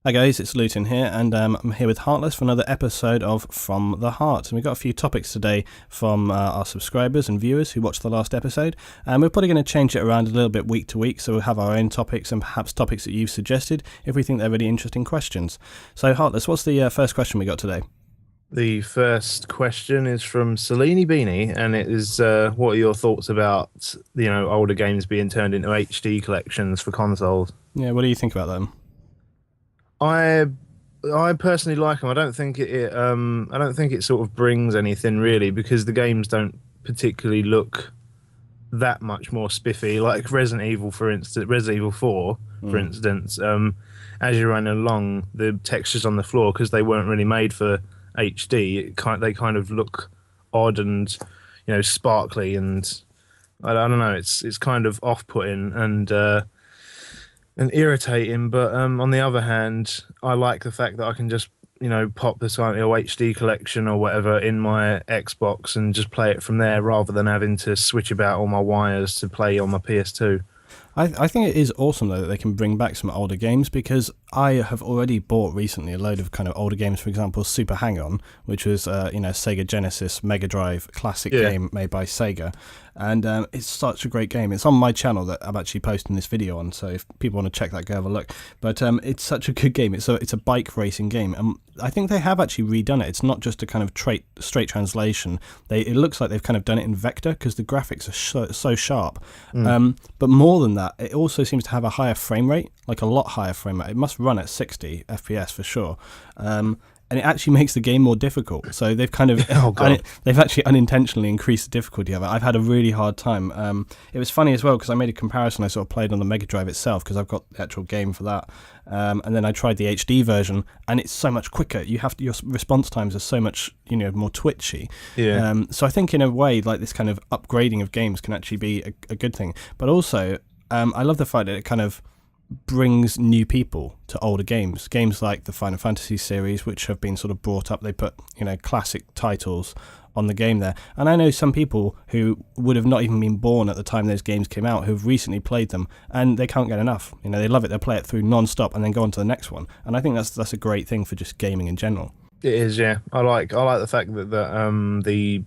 Hi guys, it's Luton here, and I'm here with Heartless for another episode of From the Heart. And we've got a few topics today from our subscribers and viewers who watched the last episode. And we're probably going to change it around a little bit week to week, so we'll have our own topics and perhaps topics that you've suggested if we think they're really interesting questions. So Heartless, what's the first question we got today? The first question is from Selene Beanie, and it is, what are your thoughts about, older games being turned into HD collections for consoles? Yeah, what do you think about them? I I personally like them. I don't think I don't think it sort of brings anything really because the games don't particularly look that much more spiffy. Like Resident Evil, for instance, Resident Evil 4, for Mm. instance. As you're running along, the textures on the floor because they weren't really made for HD. They kind of look odd and sparkly and I don't know. It's kind of off-putting and irritating. But on the other hand, I like the fact that I can just pop this HD collection or whatever in my Xbox and just play it from there rather than having to switch about all my wires to play on my PS2. I think it is awesome though that they can bring back some older games, because I have already bought recently a load of kind of older games. For example, Super Hang-On, which was Sega Genesis Mega Drive classic Yeah, game made by Sega, and it's such a great game. It's on my channel that I'm actually posting this video on, so if people want to check that, go have a look. But it's such a good game. It's a bike racing game, and I think they have actually redone it. It's not just a kind of straight translation. It looks like they've kind of done it in vector because the graphics are so sharp. But more than that, it also seems to have a higher frame rate, like a lot higher frame rate. It must run at 60 FPS for sure. And it actually makes the game more difficult. So they've kind of oh god. they've actually unintentionally increased the difficulty of it. I've had a really hard time. It was funny as well because I made a comparison. I sort of played on the Mega Drive itself because I've got the actual game for that, and then I tried the HD version, and it's so much quicker. Your response times are so much more twitchy. Yeah. So I think in a way, like, this kind of upgrading of games can actually be a good thing. But also, I love the fact that it kind of brings new people to older games like the Final Fantasy series, which have been sort of brought up. They put classic titles on the game there, and I know some people who would have not even been born at the time those games came out who've recently played them, and they can't get enough. They love it. They play it through non-stop and then go on to the next one, and I think that's a great thing for just gaming in general. It is, yeah. I like the fact that the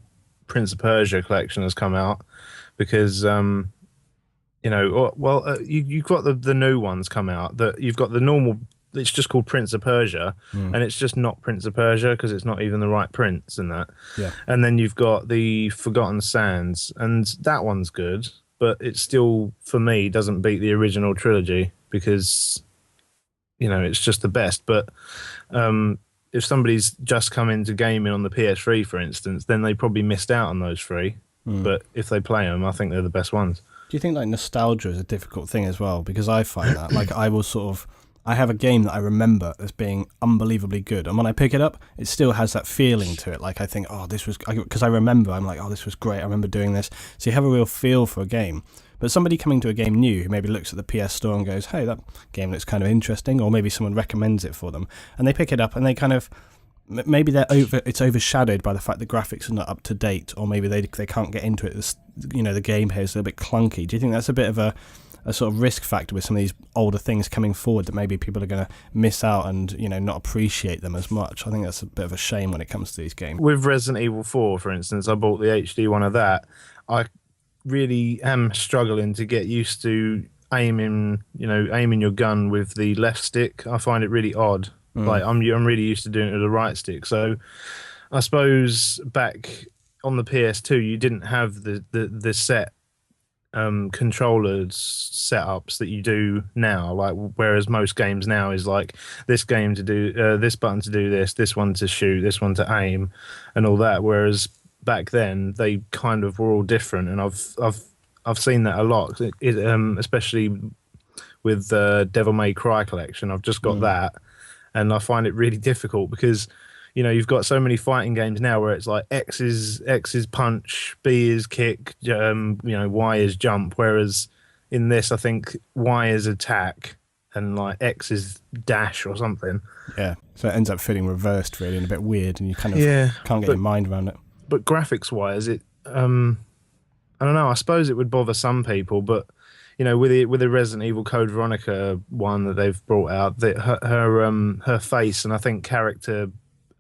Prince of Persia collection has come out because you've got the new ones come out. That you've got the normal. It's just called Prince of Persia, Mm. and it's just not Prince of Persia because it's not even the right prince and that. Yeah. And then you've got the Forgotten Sands, and that one's good, but it still, for me, doesn't beat the original trilogy because it's just the best. But if somebody's just come into gaming on the PS3, for instance, then they probably missed out on those three. Mm. But if they play them, I think they're the best ones. Do you think like nostalgia is a difficult thing as well? Because I find that like I have a game that I remember as being unbelievably good, and when I pick it up, it still has that feeling to it. Like I think, oh, this was, because I remember, I'm like, oh, this was great. I remember doing this. So you have a real feel for a game. But somebody coming to a game new who maybe looks at the PS Store and goes, hey, that game looks kind of interesting, or maybe someone recommends it for them, and they pick it up and they kind of, maybe it's overshadowed by the fact the graphics are not up to date, or maybe they can't get into it. The game here is a little bit clunky. Do you think that's a bit of a sort of risk factor with some of these older things coming forward, that maybe people are going to miss out and not appreciate them as much? I think that's a bit of a shame when it comes to these games. With Resident Evil 4, for instance, I bought the HD one of that. I really am struggling to get used to aiming your gun with the left stick. I find it really odd. Like I'm really used to doing it with the right stick. So I suppose back on the PS2, you didn't have the set controllers setups that you do now. Like whereas most games now is like this game to do this button to do this one to shoot, this one to aim, and all that. Whereas back then they kind of were all different, and I've seen that a lot. Especially with the Devil May Cry collection. I've just got that. And I find it really difficult because, you've got so many fighting games now where it's like X is punch, B is kick, Y is jump. Whereas in this, I think Y is attack and like X is dash or something. Yeah, so it ends up feeling reversed really, and a bit weird, and you kind of Yeah, can't get your mind around it. but graphics wise, I don't know. I suppose it would bother some people, but with the Resident Evil Code Veronica one that they've brought out, that her face and I think character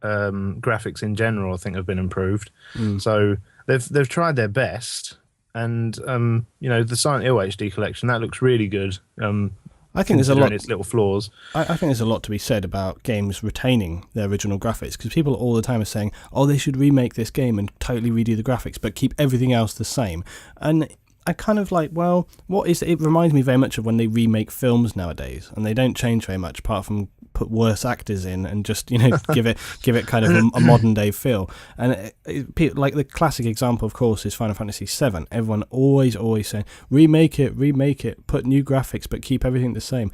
graphics in general, I think have been improved. So they've tried their best, and the Silent Hill HD collection, that looks really good. I think there's a lot. Its little flaws. I think there's a lot to be said about games retaining their original graphics, because people all the time are saying, "Oh, they should remake this game and totally redo the graphics, but keep everything else the same." And I kind of like, well, what is it? It reminds me very much of when they remake films nowadays, and they don't change very much apart from put worse actors in and just give it kind of a modern day feel. And like the classic example, of course, is Final Fantasy VII. Everyone always saying remake it, put new graphics, but keep everything the same.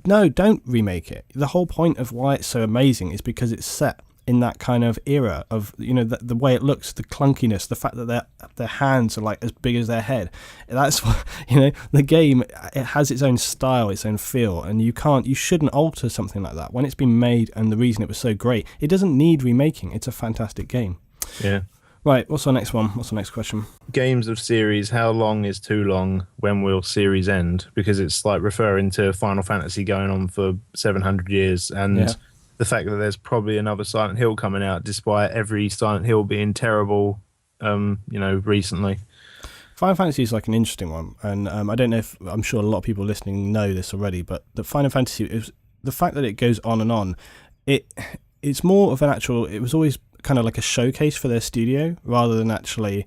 No, don't remake it. The whole point of why it's so amazing is because it's set in that kind of era of the way it looks, the clunkiness, the fact that their hands are like as big as their head. That's what the game, it has its own style, its own feel, and you shouldn't alter something like that when it's been made. And the reason it was so great, it doesn't need remaking. It's a fantastic game. Yeah. Right, what's our next one? What's the next question? Games of series, how long is too long? When will series end? Because it's like referring to Final Fantasy going on for 700 years, and the fact that there's probably another Silent Hill coming out, despite every Silent Hill being terrible, recently. Final Fantasy is like an interesting one, and I don't know if, I'm sure a lot of people listening know this already, but the Final Fantasy is the fact that it goes on and on. It's more of an actual. It was always kind of like a showcase for their studio rather than actually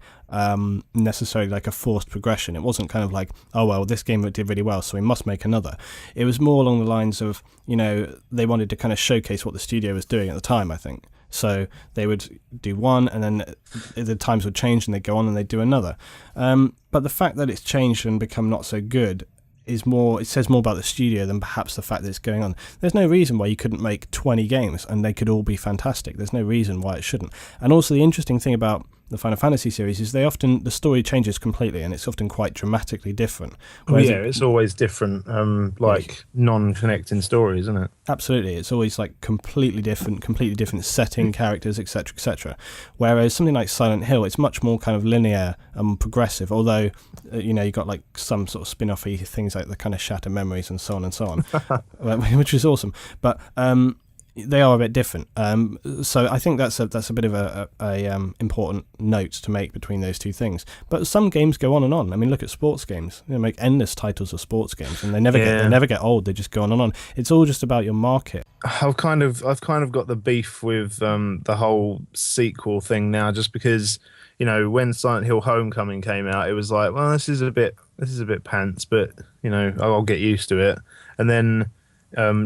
necessarily like a forced progression. It wasn't kind of like, oh well, this game did really well, so we must make another. It was more along the lines of, they wanted to kind of showcase what the studio was doing at the time, I think. So they would do one, and then the times would change, and they'd go on and they'd do another. But the fact that it's changed and become not so good it says more about the studio than perhaps the fact that it's going on. There's no reason why you couldn't make 20 games and they could all be fantastic. There's no reason why it shouldn't. And also the interesting thing about the Final Fantasy series is the story changes completely, and it's often quite dramatically different. It's always different, non-connecting stories, isn't it? Absolutely, it's always like completely different setting, characters, etc., etc. Whereas something like Silent Hill, it's much more kind of linear and progressive. Although, you got like some sort of spin-off-y things like the kind of Shattered Memories and so on, which is awesome. But they are a bit different. So I think that's a bit of a important note to make between those two things. But some games go on and on. I mean, look at sports games. They make endless titles of sports games, and they never get old. They just go on and on. It's all just about your market. I've kind of got the beef with the whole sequel thing now, just because when Silent Hill Homecoming came out, it was like, well, this is a bit pants, but I'll get used to it. And then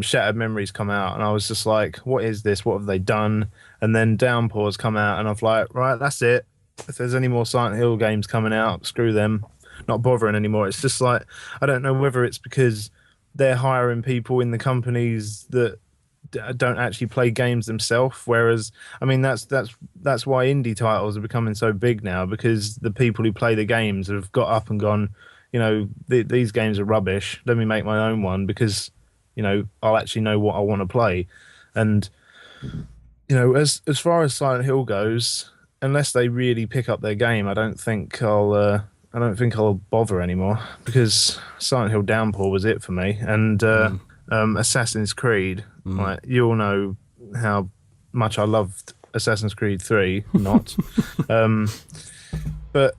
Shattered Memories come out, and I was just like, what is this? What have they done? And then Downpour's come out, and I'm like, right, that's it. If there's any more Silent Hill games coming out, screw them. Not bothering anymore. It's just like, I don't know whether it's because they're hiring people in the companies that don't actually play games themselves, whereas I mean that's why indie titles are becoming so big now, because the people who play the games have got up and gone, these games are rubbish, let me make my own one, because I'll actually know what I want to play. And as far as Silent Hill goes, unless they really pick up their game, I don't think I'll bother anymore, because Silent Hill Downpour was it for me. And Assassin's Creed, like, you all know how much I loved Assassin's Creed 3, not. But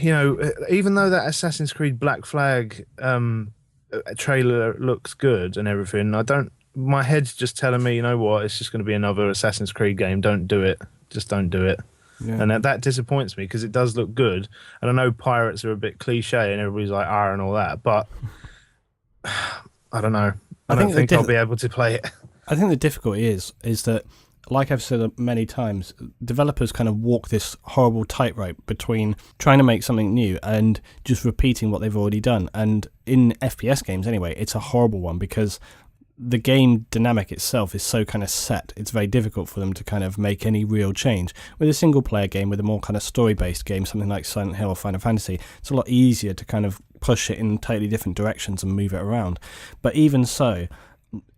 even though that Assassin's Creed Black Flag trailer looks good and everything, my head's just telling me, it's just going to be another Assassin's Creed game. Don't do it. Just don't do it. Yeah. And that disappoints me, because it does look good. And I know pirates are a bit cliche and everybody's like, and all that, but I don't know. I don't think I'll be able to play it. I think the difficulty is that, like I've said many times, developers kind of walk this horrible tightrope between trying to make something new and just repeating what they've already done. And in FPS games anyway, it's a horrible one, because the game dynamic itself is so kind of set. It's very difficult for them to kind of make any real change. With a single player game, with a more kind of story-based game, something like Silent Hill or Final Fantasy, it's a lot easier to kind of push it in totally different directions and move it around. But even so,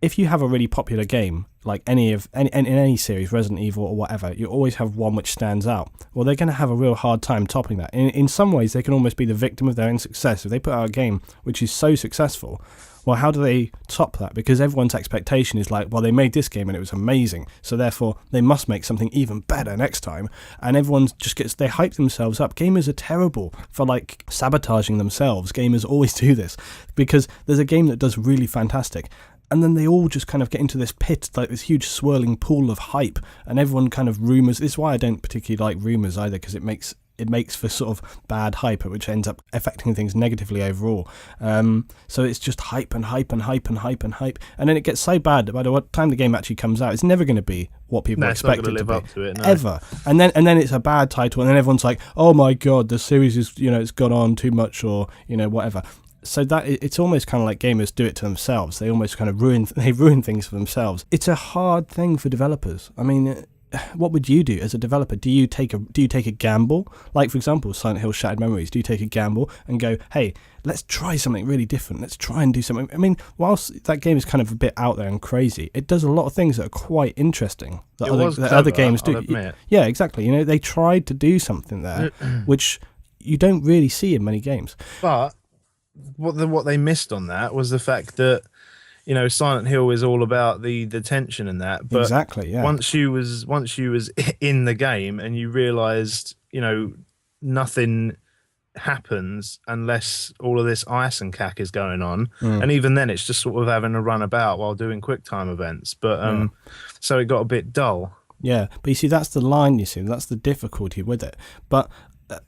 if you have a really popular game, like in any series, Resident Evil or whatever, you always have one which stands out. Well, they're going to have a real hard time topping that. In some ways, they can almost be the victim of their own success. If they put out a game which is so successful, well, how do they top that? Because everyone's expectation is like, well, they made this game and it was amazing, so therefore they must make something even better next time. And everyone they hype themselves up. Gamers are terrible for like sabotaging themselves. Gamers always do this because there's a game that does really fantastic, and then they all just kind of get into this pit, like this huge swirling pool of hype, and everyone kind of rumours. This is why I don't particularly like rumours either, because it makes for sort of bad hype, which ends up affecting things negatively overall. So it's just hype and hype and hype and hype and hype, and then it gets so bad that by the time the game actually comes out, it's never going to be what people expect it to be, up to it, no. Ever. And then it's a bad title, and then everyone's like, oh my god, the series is, it's gone on too much, or whatever. So that it's almost kind of like gamers do it to themselves. They almost kind of ruin things for themselves. It's a hard thing for developers. I mean, what would you do as a developer? Do you take a gamble? Like, for example, Silent Hill Shattered Memories. Do you take a gamble and go, hey, let's try something really different. Let's try and do something. I mean, whilst that game is kind of a bit out there and crazy, it does a lot of things that are quite interesting that other games do. Yeah, exactly. They tried to do something there, which you don't really see in many games. But what they missed on that was the fact that Silent Hill is all about the tension and that. But exactly, yeah. Once you was in the game and you realised, nothing happens unless all of this ice and cack is going on, and even then it's just sort of having a run about while doing quick time events. But so it got a bit dull. Yeah, but you see, that's the line. That's the difficulty with it. But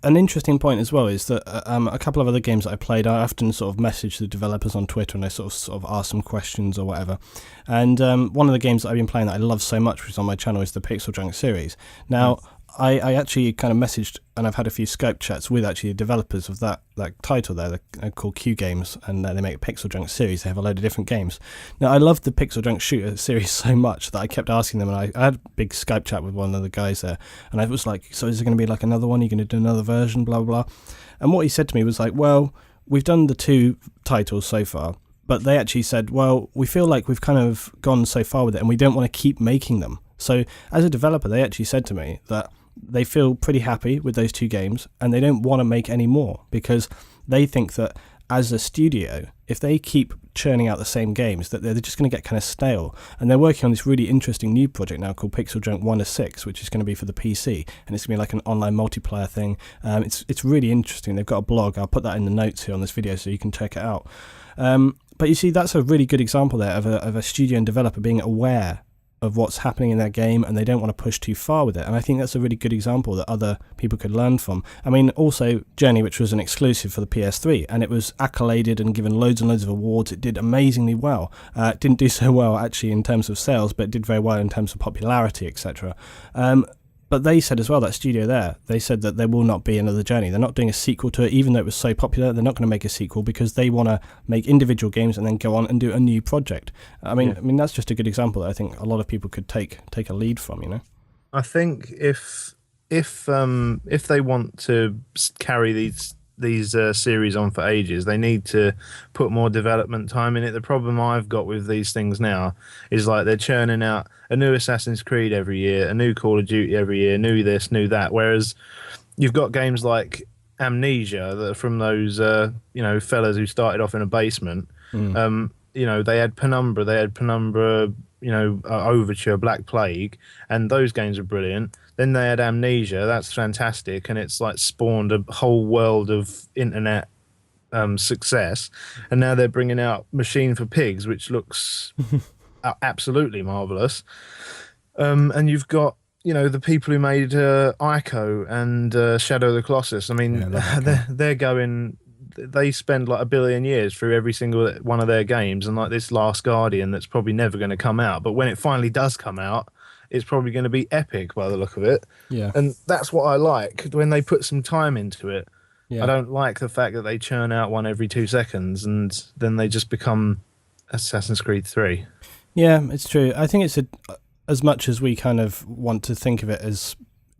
an interesting point as well is that a couple of other games that I played, I often sort of message the developers on Twitter and I sort of ask some questions or whatever. And one of the games that I've been playing that I love so much, which is on my channel, is the Pixel Junk series. Now, I actually kind of messaged, and I've had a few Skype chats with actually the developers of that title there. They're called Q Games, and they make a Pixel Junk series. They have a load of different games. Now, I love the Pixel Junk Shooter series so much that I kept asking them, and I had a big Skype chat with one of the guys there, and I was like, so is there going to be like another one? Are you going to do another version, blah, blah, blah? And what he said to me was like, well, we've done the 2 titles so far, but they actually said, well, we feel like we've kind of gone so far with it, and we don't want to keep making them. So as a developer, they actually said to me that they feel pretty happy with those 2 games and they don't want to make any more, because they think that as a studio, if they keep churning out the same games, that they're just going to get kind of stale. And they're working on this really interesting new project now called Pixel Junk 1-6, which is going to be for the PC, and it's going to be like an online multiplayer thing. It's really interesting. They've got a blog. I'll put that in the notes here on this video so you can check it out. But you see, that's a really good example there of a studio and developer being aware of what's happening in their game, and they don't want to push too far with it. And I think that's a really good example that other people could learn from. I mean, also Journey, which was an exclusive for the PS3, and it was accoladed and given loads and loads of awards. It did amazingly well. It didn't do so well actually in terms of sales, but it did very well in terms of popularity, etc. But they said as well, that studio there, they said that there will not be another Journey. They're not doing a sequel to it, even though it was so popular. They're not going to make a sequel because they want to make individual games and then go on and do a new project. I mean, that's just a good example that I think a lot of people could take a lead from. I think if they want to carry these series on for ages, they need to put more development time in it. The problem I've got with these things now is like they're churning out a new Assassin's Creed every year, a new Call of Duty every year, new this, new that, whereas you've got games like Amnesia that are from those fellas who started off in a basement. They had Penumbra, Overture, Black Plague, and those games are brilliant. Then they had Amnesia, that's fantastic, and it's like spawned a whole world of internet success. And now they're bringing out Machine for Pigs, which looks absolutely marvelous. And you've got the people who made Ico and Shadow of the Colossus. I mean, they're going. They spend like 1 billion years through every single one of their games, and like this Last Guardian that's probably never going to come out, but when it finally does come out, it's probably going to be epic by the look of it. Yeah. And that's what I like, when they put some time into it. Yeah. I don't like the fact that they churn out one every 2 seconds and then they just become Assassin's Creed 3. Yeah, it's true. I think it's as much as we kind of want to think of it as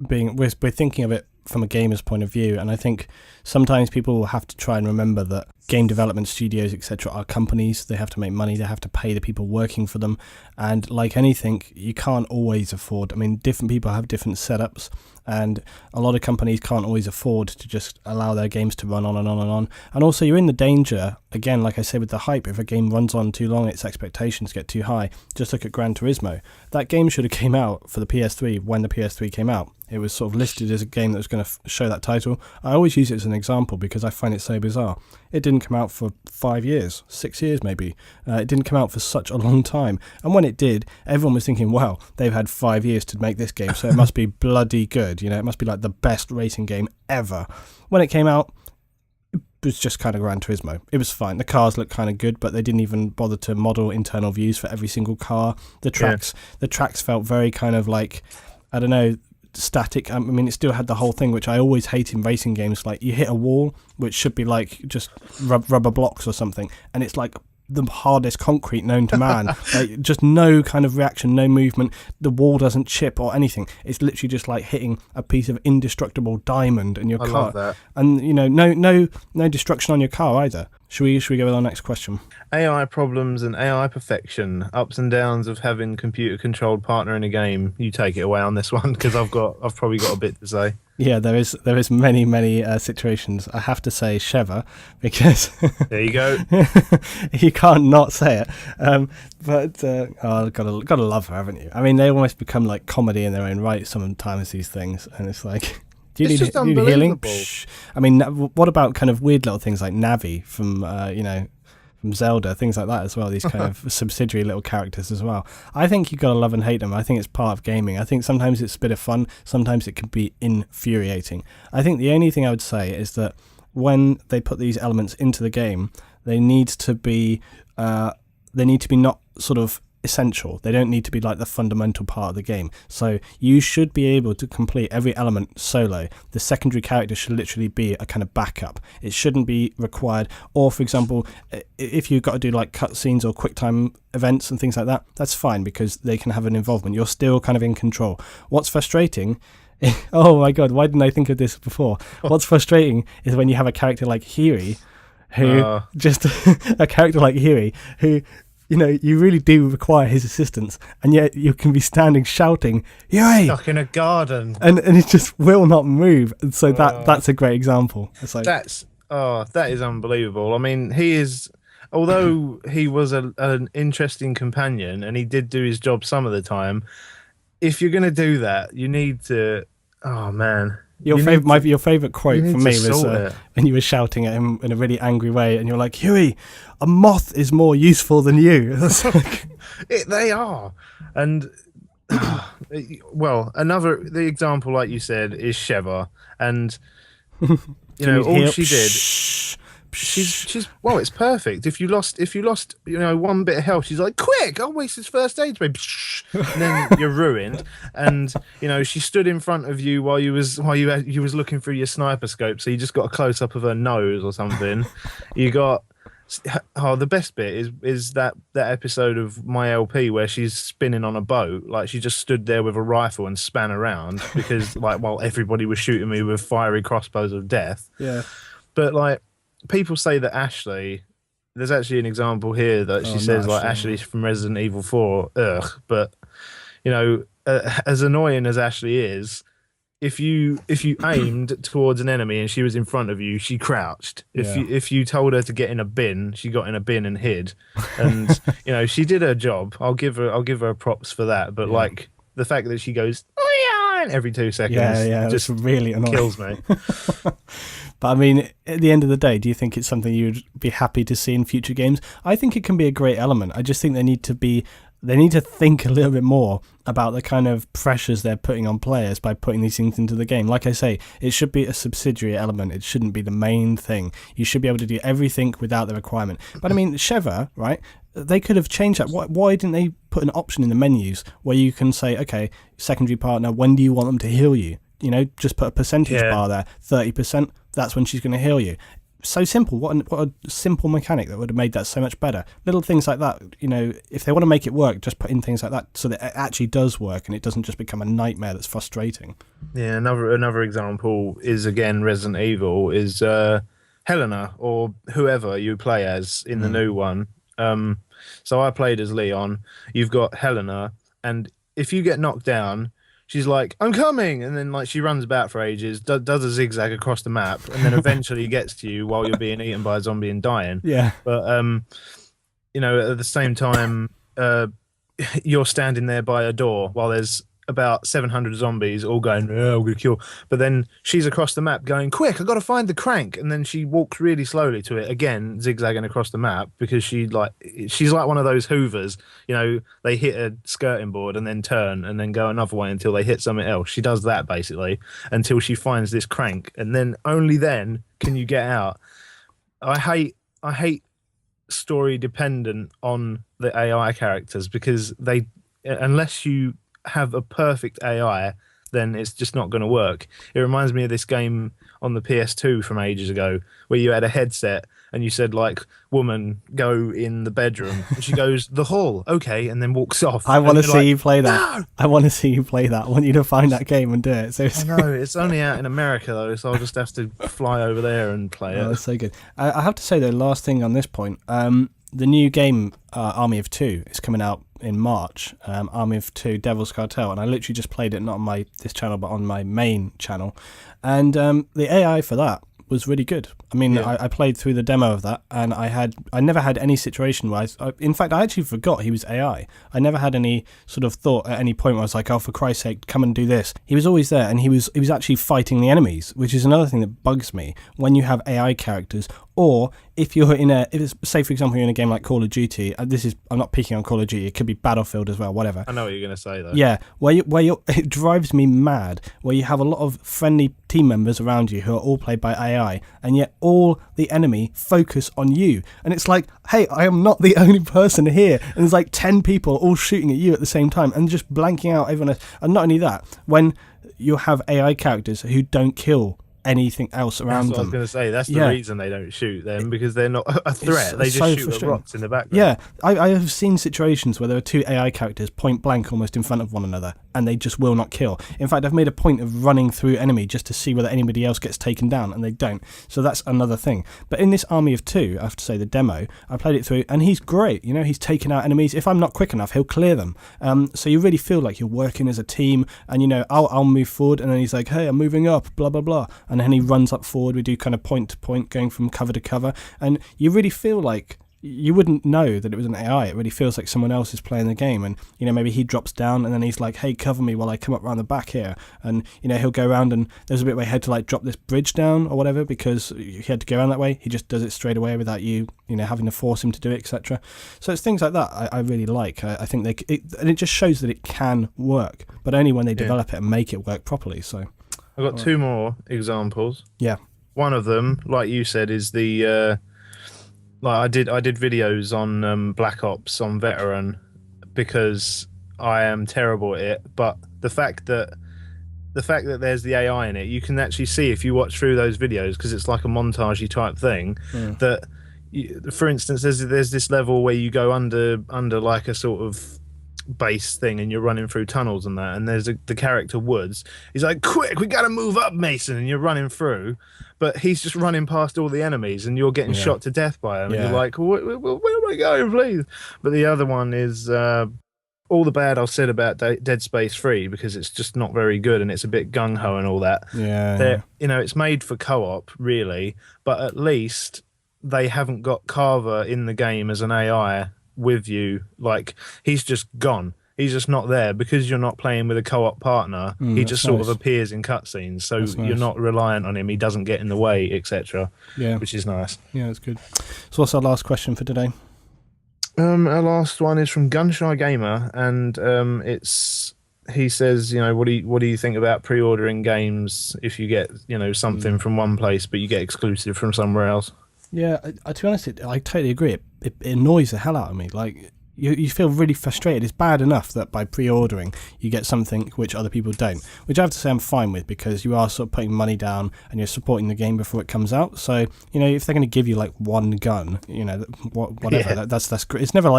being, we're thinking of it from a gamer's point of view, and I think sometimes people will have to try and remember that game development studios, etc., are companies. They have to make money. They have to pay the people working for them. And like anything, you can't always afford. I mean, different people have different setups, and a lot of companies can't always afford to just allow their games to run on and on and on. And also, you're in the danger, again, like I said, with the hype. If a game runs on too long, its expectations get too high. Just look at Gran Turismo. That game should have came out for the PS3 when the PS3 came out. It was sort of listed as a game that was going to show that title. I always use it as an example because I find it so bizarre. It didn't come out for 5 years, 6 years maybe. It didn't come out for such a long time. And when it did, everyone was thinking, wow, they've had 5 years to make this game, so it must be bloody good. You know, it must be like the best racing game ever. When it came out, it was just kind of Gran Turismo. It was fine. The cars looked kind of good, but they didn't even bother to model internal views for every single car. The tracks felt very kind of like, I don't know, static. I mean, it still had the whole thing which I always hate in racing games, like you hit a wall which should be like just rubber blocks or something, and it's like the hardest concrete known to man. Like, just no kind of reaction, no movement, the wall doesn't chip or anything. It's literally just like hitting a piece of indestructible diamond in your car. Love that. And you know, no destruction on your car either. Should we go with our next question? AI problems and AI perfection, ups and downs of having computer-controlled partner in a game. You take it away on this one because I've probably got a bit to say. Yeah, there is many situations. I have to say Sheva because there you go. You can't not say it. Gotta love her, haven't you? I mean, they almost become like comedy in their own right sometimes. These things, and it's like. Do you need healing? Psh. I mean, what about kind of weird little things like Navi from from Zelda, things like that as well, these kind of subsidiary little characters as well. I think you gotta love and hate them. I think it's part of gaming. I think sometimes it's a bit of fun, sometimes it can be infuriating. I think the only thing I would say is that when they put these elements into the game, they need to be not sort of essential. They don't need to be like the fundamental part of the game. So you should be able to complete every element solo. The secondary character should literally be a kind of backup. It shouldn't be required. Or for example, if you've got to do like cutscenes or quick time events and things like that, that's fine because they can have an involvement. You're still kind of in control. What's frustrating oh my god, why didn't I think of this before? What's frustrating is when you have a character like Hiri who just a character like Hiri who, you know, you really do require his assistance, and yet you can be standing shouting, "Yay!" Stuck in a garden, and it just will not move. And so that's a great example. It's like that is unbelievable. I mean, he is, although he was an interesting companion and he did do his job some of the time. If you're going to do that, you need to. Oh man. Your favourite quote for me was when you were shouting at him in a really angry way, and you're like, "Huey, a moth is more useful than you." They are, and well, the example, like you said, is Sheva, and you know all she did. She's well, it's perfect. If you lost, one bit of health, she's like, "Quick, I'll waste his first aid spray," and then you're ruined. And she stood in front of you while you was looking through your sniper scope, so you just got a close up of her nose or something. You got the best bit is that episode of My LP where she's spinning on a boat, like she just stood there with a rifle and span around because while everybody was shooting me with fiery crossbows of death. Yeah, but like. People say that Ashley, there's actually an example here that she says like Ashley from Resident Evil 4, but as annoying as Ashley is, if you aimed towards an enemy and she was in front of you, she crouched. If you told her to get in a bin, she got in a bin and hid. And she did her job. I'll give her props for that. But like the fact that she goes every 2 seconds, just really annoying. Kills me. But I mean, at the end of the day, do you think it's something you'd be happy to see in future games? I think it can be a great element. I just think they need to think a little bit more about the kind of pressures they're putting on players by putting these things into the game. Like I say, it should be a subsidiary element. It shouldn't be the main thing. You should be able to do everything without the requirement. But I mean, Sheva, right? They could have changed that. Why didn't they put an option in the menus where you can say, okay, secondary partner, when do you want them to heal you? Just put a percentage bar there, 30%. That's when she's going to heal you. So simple. What a simple mechanic that would have made that so much better. Little things like that, if they want to make it work, just put in things like that so that it actually does work and it doesn't just become a nightmare that's frustrating. Yeah, another example is, again, Resident Evil, is Helena or whoever you play as in the new one. So I played as Leon. You've got Helena, and if you get knocked down, she's like, "I'm coming," and then like she runs about for ages, does a zigzag across the map, and then eventually gets to you while you're being eaten by a zombie and dying. Yeah. But at the same time, you're standing there by a door while there's about 700 zombies all going, "Oh, we're gonna kill." But then she's across the map going, "Quick, I got to find the crank." And then she walks really slowly to it again, zigzagging across the map because she's like one of those hoovers. They hit a skirting board and then turn and then go another way until they hit something else. She does that basically until she finds this crank, and then only then can you get out. I hate story dependent on the AI characters because they, unless you have a perfect AI, then it's just not going to work. It reminds me of this game on the PS2 from ages ago where you had a headset and you said like, "Woman, go in the bedroom," and she goes, "The hall, okay," and then walks off. I want to see like, you play that. "No!" I want to see you play that. I want you to find that game and do it. So I know it's only out in America though, so I'll just have to fly over there and play it. That's so good. I have to say though, last thing on this point, the new game Army of Two is coming out in March. Army of Two, Devil's Cartel, and I literally just played it not on this channel but on my main channel, and the AI for that was really good. I mean, yeah. I played through the demo of that, and I never had any situation where in fact, I actually forgot he was AI. I never had any sort of thought at any point where I was like, "Oh, for Christ's sake, come and do this." He was always there, and he was actually fighting the enemies, which is another thing that bugs me when you have AI characters. Or if you're say for example you're in a game like Call of Duty, I'm not picking on Call of Duty, it could be Battlefield as well, whatever. I know what you're going to say though. Yeah, it drives me mad where you have a lot of friendly team members around you who are all played by AI, and yet all the enemy focus on you, and it's like, hey, I am not the only person here, and there's like 10 people all shooting at you at the same time and just blanking out everyone else. And not only that, when you have AI characters who don't kill anything else around them. That's what I was going to say. That's the reason they don't shoot them, because they're not a threat. They just shoot at rocks in the background. Yeah, I have seen situations where there are two AI characters point blank almost in front of one another, and they just will not kill. In fact, I've made a point of running through enemy just to see whether anybody else gets taken down, and they don't. So that's another thing. But in this Army of Two, I have to say the demo, I played it through, and he's great. He's taking out enemies. If I'm not quick enough, he'll clear them. So you really feel like you're working as a team, and I'll move forward, and then he's like, "Hey, I'm moving up, blah blah blah," and then he runs up forward. We do kind of point to point, going from cover to cover, and you really feel like you wouldn't know that it was an AI. It really feels like someone else is playing the game, and maybe he drops down and then he's like, "Hey, cover me while I come up around the back here," and he'll go around, and there's a bit where he had to like drop this bridge down or whatever because he had to go around that way. He just does it straight away without you having to force him to do it, etc. So it's things like that I really like. I think and it just shows that it can work, but only when they develop it and make it work properly. So I've got two more examples. Yeah. One of them, like you said, is the I did videos on Black Ops on Veteran because I am terrible at it. But the fact that there's the AI in it, you can actually see if you watch through those videos, because it's like a montagey type thing. That, for instance, there's this level where you go under like a sort of base thing, and you're running through tunnels and that, and there's the character Woods. He's like, "Quick, we gotta move up, Mason," and you're running through, but he's just running past all the enemies, and you're getting shot to death by him. And you're like, where am I going, please? But the other one is all the bad I said about Dead Space 3, because it's just not very good, and it's a bit gung-ho and all that. It's made for co-op really, but at least they haven't got Carver in the game as an AI with you. Like, he's just gone. He's just not there because you're not playing with a co-op partner. He just sort of appears in cutscenes, so you're not reliant on him. He doesn't get in the way, etc. Yeah, which is nice. Yeah, that's good. So what's our last question for today? Our last one is from Gunshy Gamer, and he says, what do you think about pre-ordering games if you get something from one place but you get exclusive from somewhere else? Yeah, to be honest, I totally agree. It annoys the hell out of me. Like, you feel really frustrated. It's bad enough that by pre-ordering you get something which other people don't, which I have to say I'm fine with, because you are sort of putting money down and you're supporting the game before it comes out. So if they're going to give you like one gun, whatever, that's great. It's never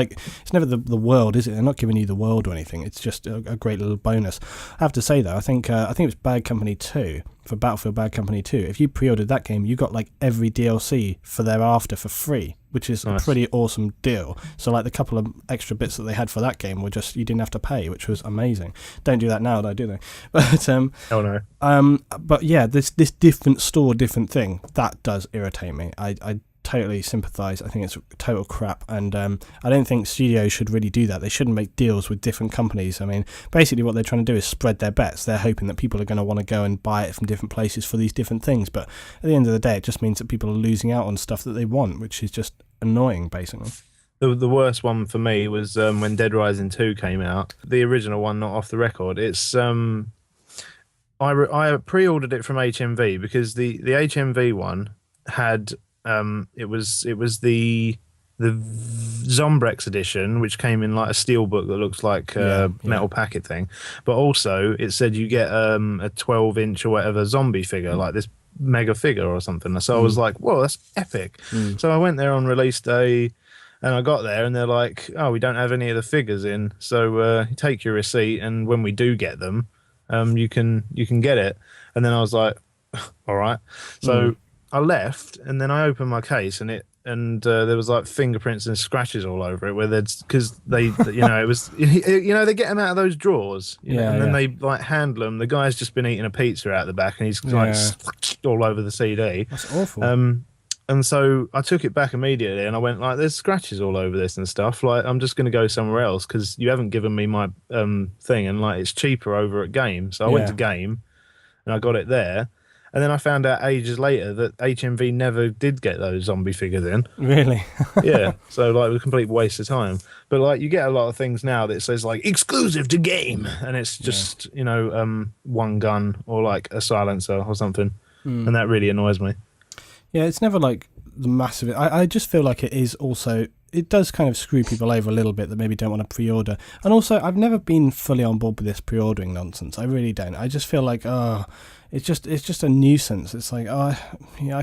the world, is it? They're not giving you the world or anything. It's just a great little bonus. I have to say though, I think it was Bad Company 2. for Battlefield Bad Company 2, if you pre-ordered that game, you got like every DLC for thereafter for free, which is a pretty awesome deal. So like the couple of extra bits that they had for that game were just, you didn't have to pay, which was amazing. Don't do that now, though, do they? But oh no. But yeah, this different store, different thing, that does irritate me. I totally sympathise. I think it's total crap, and I don't think studios should really do that. They shouldn't make deals with different companies. I mean, basically what they're trying to do is spread their bets. They're hoping that people are going to want to go and buy it from different places for these different things, but at the end of the day, it just means that people are losing out on stuff that they want, which is just annoying, basically. The worst one for me was when Dead Rising 2 came out, the original one, not off the record. It's I pre-ordered it from HMV because the HMV one had it was the Zombrex edition, which came in like a steel book that looks like a metal packet thing, but also it said you get a 12-inch or whatever zombie figure, like this mega figure or something. So I was like, whoa, that's epic. So I went there on release day, and I got there and they're like, oh, we don't have any of the figures in, so take your receipt, and when we do get them, you can get it. And then I was like, all right. So I left, and then I opened my case, and there was like fingerprints and scratches all over it, where because they it was they get them out of those drawers, and then they like handle them. The guy's just been eating a pizza out the back, and he's like all over the CD. That's awful. And so I took it back immediately, and I went like, "There's scratches all over this and stuff. Like, I'm just going to go somewhere else because you haven't given me my thing, and like it's cheaper over at Game." So I went to Game, and I got it there. And then I found out ages later that HMV never did get those zombie figures in. Really? Yeah. So like it was a complete waste of time. But like you get a lot of things now that says like exclusive to Game, and it's just one gun or like a silencer or something, and that really annoys me. Yeah, it's never like the massive. I just feel like it is also. It does kind of screw people over a little bit that maybe don't want to pre-order. And also, I've never been fully on board with this pre-ordering nonsense. I really don't. I just feel like, it's just a nuisance. It's like, I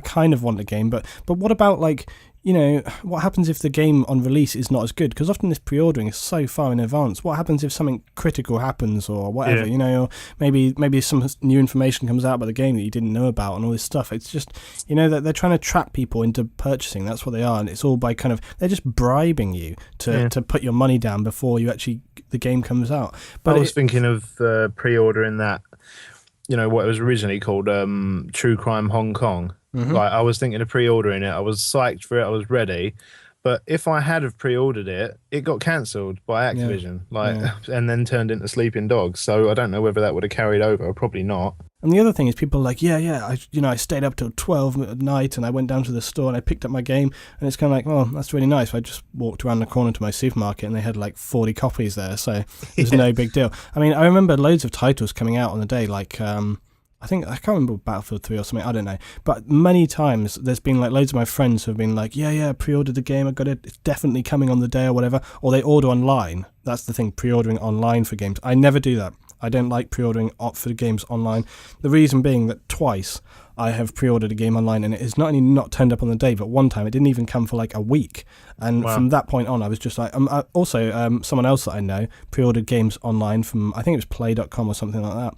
kind of want the game, but what about like, what happens if the game on release is not as good? Because often this pre-ordering is so far in advance. What happens if something critical happens or whatever, or maybe some new information comes out about the game that you didn't know about and all this stuff. It's just, that they're trying to trap people into purchasing. That's what they are. And it's all by they're just bribing you to put your money down before the game comes out. But I was thinking of pre-ordering that, what it was originally called True Crime Hong Kong. Mm-hmm. Like I was thinking of pre-ordering it. I was psyched for it. I was ready. But if I had have pre-ordered it, it got cancelled by Activision, and then turned into Sleeping Dogs. So I don't know whether that would have carried over. Probably not. And the other thing is people are like, I stayed up till 12 at night and I went down to the store and I picked up my game, and it's kind of like, well, that's really nice. I just walked around the corner to my supermarket and they had like 40 copies there, so it was no big deal. I mean, I remember loads of titles coming out on the day, like I can't remember Battlefield 3 or something, I don't know. But many times there's been like loads of my friends who have been like, pre-ordered the game, I got it, it's definitely coming on the day or whatever. Or they order online. That's the thing, pre-ordering online for games. I never do that. I don't like pre-ordering for games online. The reason being that twice I have pre-ordered a game online and it has not only not turned up on the day, but one time it didn't even come for like a week. And from that point on, I was just like, also someone else that I know pre-ordered games online from, I think it was play.com or something like that.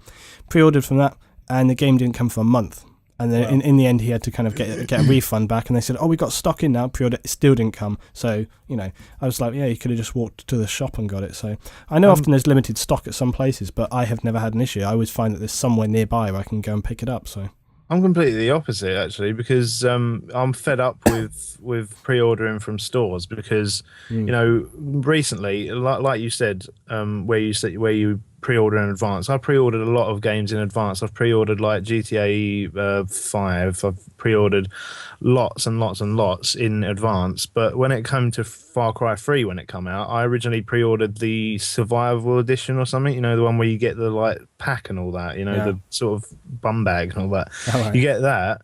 Pre-ordered from that, and the game didn't come for a month. And then in the end, he had to kind of get a refund back. And they said, we got stock in now, pre-order. It still didn't come. So, I was like, you could have just walked to the shop and got it. So I know often there's limited stock at some places, but I have never had an issue. I always find that there's somewhere nearby where I can go and pick it up. So I'm completely the opposite, actually, because I'm fed up with pre-ordering from stores because, recently, like you said, where you pre-order in advance. I pre-ordered a lot of games in advance. I've pre-ordered like GTA 5. I've pre-ordered lots and lots and lots in advance. But when it came to Far Cry 3, when it came out, I originally pre-ordered the Survival Edition or something. The one where you get the like pack and all that. The sort of bum bag and all that. You get that.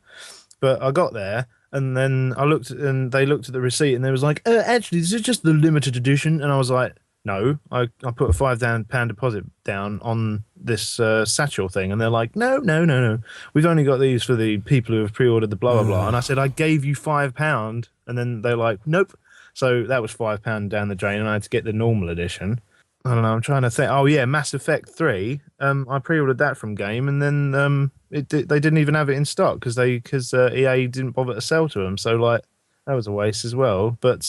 But I got there. And then I looked, and they looked at the receipt, and they was like, "Actually, this is just the limited edition." And I was like, "No, I put a £5 deposit down on this satchel thing," and they're like, "No, we've only got these for the people who have pre-ordered the blah blah blah." And I said, "I gave you £5," and then they're like, "Nope." So that was £5 down the drain, and I had to get the normal edition. I don't know. I'm trying to think. Oh yeah, Mass Effect 3. I pre-ordered that from Game, and then they didn't even have it in stock because EA didn't bother to sell to them. So like that was a waste as well. But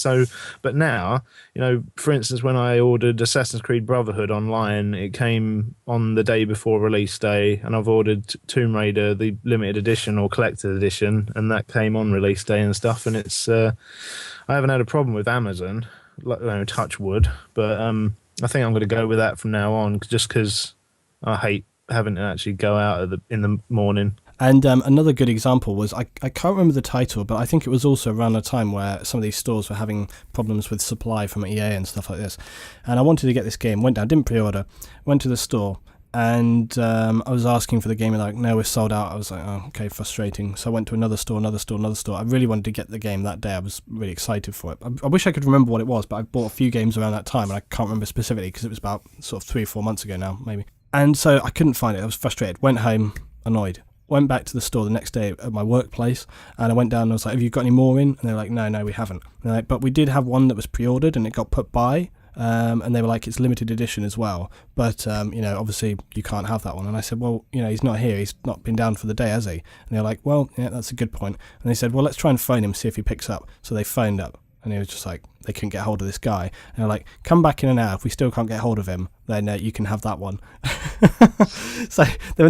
now, for instance, when I ordered Assassin's Creed Brotherhood online, it came on the day before release day, and I've ordered Tomb Raider, the limited edition or collector's edition, and that came on release day and stuff. And it's I haven't had a problem with Amazon, like, touch wood, but I think I'm going to go with that from now on, just because I hate having to actually go out in the morning. And another good example was, I can't remember the title, but I think it was also around a time where some of these stores were having problems with supply from EA and stuff like this. And I wanted to get this game, went down, didn't pre-order, went to the store, and I was asking for the game, and like, no, we're sold out. I was like, oh, okay, frustrating. So I went to another store. I really wanted to get the game that day. I was really excited for it. I wish I could remember what it was, but I bought a few games around that time, and I can't remember specifically because it was about sort of 3 or 4 months ago now, maybe. And so I couldn't find it. I was frustrated. Went home, annoyed. Went back to the store the next day at my workplace, and I went down and I was like, have you got any more in? And they're like, no, we haven't. And they're like, but we did have one that was pre-ordered and it got put by, and they were like, it's limited edition as well, but obviously you can't have that one. And I said, well, he's not here, he's not been down for the day, has he? And they're like, well, yeah, that's a good point. And they said, well, let's try and phone him, see if he picks up. So they phoned up, and he was just like, they couldn't get hold of this guy. And they're like, come back in an hour. If we still can't get hold of him, then you can have that one. So there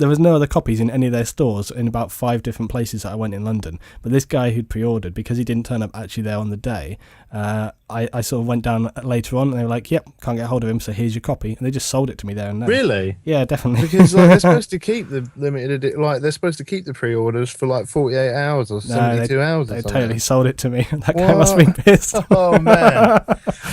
was no other copies in any of their stores in about 5 different places that I went in London. But this guy who'd pre-ordered, because he didn't turn up actually there on the day, I sort of went down later on, and they were like, yep, can't get hold of him, so here's your copy. And they just sold it to me there and then. Really? Yeah, definitely. Because they're supposed to keep the they're supposed to keep the pre-orders for like 48 hours or 72 hours. They totally sold it to me. That guy must have been pissed. Oh man!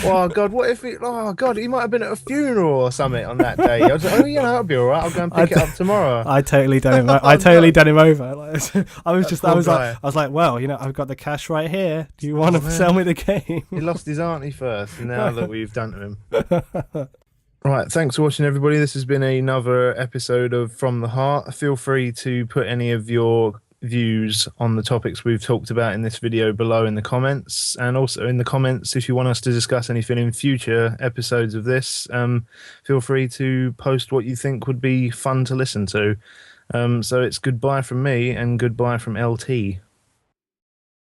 Oh god! What if he might have been at a funeral or something on that day? I was like, that'll be all right. I'll go and pick it up tomorrow. I totally done him. I totally done him over. Like, I was like, well, I've got the cash right here. Do you want to sell me the game? He lost his auntie first, and now that we've done to him. Right, thanks for watching, everybody. This has been another episode of From the Heart. Feel free to put any of your views on the topics we've talked about in this video below in the comments, and also in the comments if you want us to discuss anything in future episodes of this. Feel free to post what you think would be fun to listen to. So it's goodbye from me and goodbye from LT.